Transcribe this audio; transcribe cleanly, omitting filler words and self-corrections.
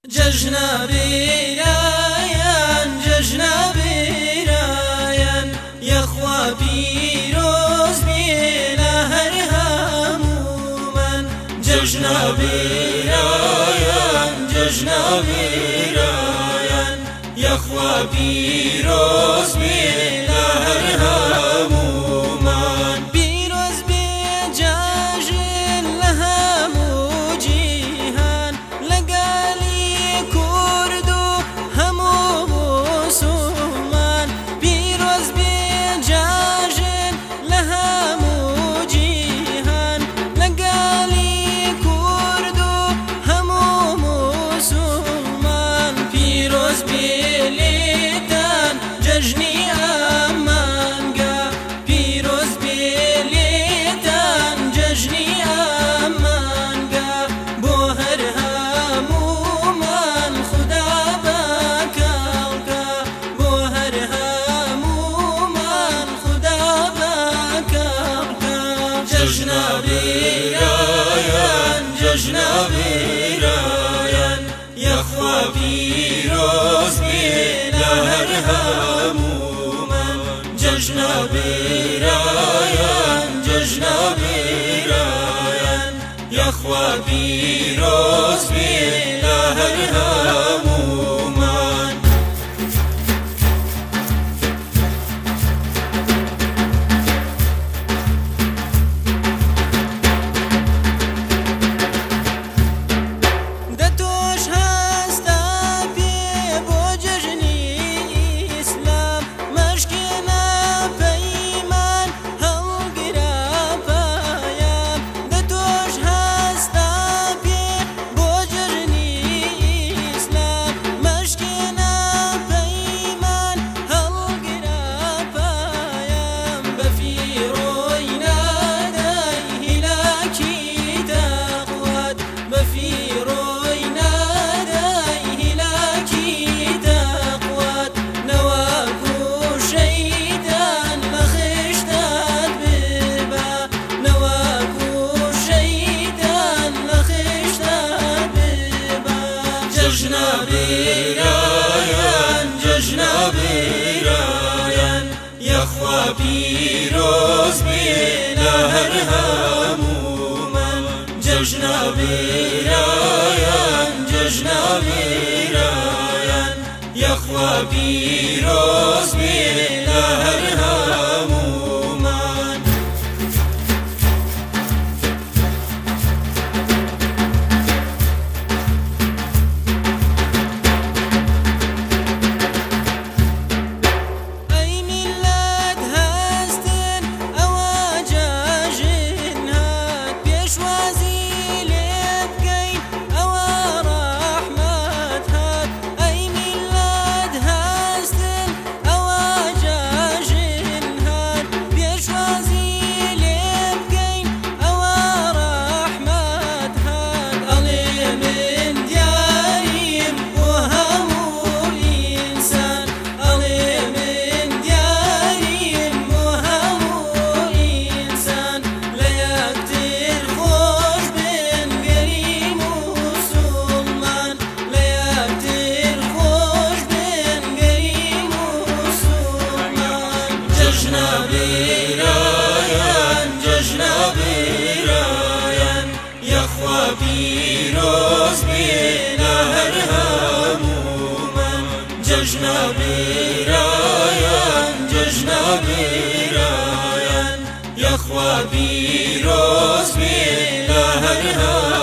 جژنە بیرایان جژنە بیرایان یەخوا پیرۆز بێنە هەر هەموومان جژنە بیرایان جژنە بیرایان یەخوا پیرۆز بێنە هەر هەموومان پیرۆز بێ جەژن لە هەموو جیهان لەگەڵی کورد و هەموو موسڵمان پیرۆز بێ جەژن لە هەموو جیهان لەگەڵی کورد و هەموو موسڵمان پیرۆز بێ لێتان جەژنی ئەمانگا پیرۆز بێ لێتان جەژنی ئەمانگا بۆ هەر هەموومان خودا بەکەڵکە بۆ هەر هەموومان خودا بەکەڵکە جەژنە بیرایان جەژنە بیرایان یەخوا پیرۆز بێنە هەر هەموومان جەژنە بیرایان جەژنە بیرایان یەخوا پیرۆز بێنە هەر هەموومان دەتۆش هەستە پێ بۆ جەژنی ئیسلام مەشکێنە پەیمان هەڵگرە پایان دەتۆش هەستە پێ بۆ جەژنی ئیسلام مەشکێنە پەیمان هەڵگرە پایان بەفیڕۆی نادای هیلاکی دەقوات بەفیڕۆی نادای هیلاکی دەقوات نەوەکو شەیدان لە خشتات ببا نەوەکو شەیدان لە خشتات ببا جەژنە بیرایان جەژنە بیرایان یەخوا پیرۆز بێنە هەر هەموومان جەژنە بیرایان جەژنە بیرایان یەخوا پیرۆز بێنە هەر هەموومان ئەی میلەت هەستن ئەوە جەژن هات پێشوازی لێ بکەین ئەوە ڕەحمەت هات ئەی میلەت هەستن ئەوە جەژن هات پێشوازی لێ بکەین ئەوە ڕەحمەت هات ئەڵێ من دیاریم بۆ هەموو ئینسان ئەڵێ من دیاریم بۆ هەموو ئینسان لە یەکتر خۆش بن گەریم و موسڵمان لە یەکتر خۆش بن گەریم و موسڵمان جەژنە بیرایان جەژنە بیرایان یەخوا پیرۆز بێنە هەر هەموومان جەژنە بیرایان جەژنە بیرایان یەخوا پیرۆز بێنە هەر هەموومان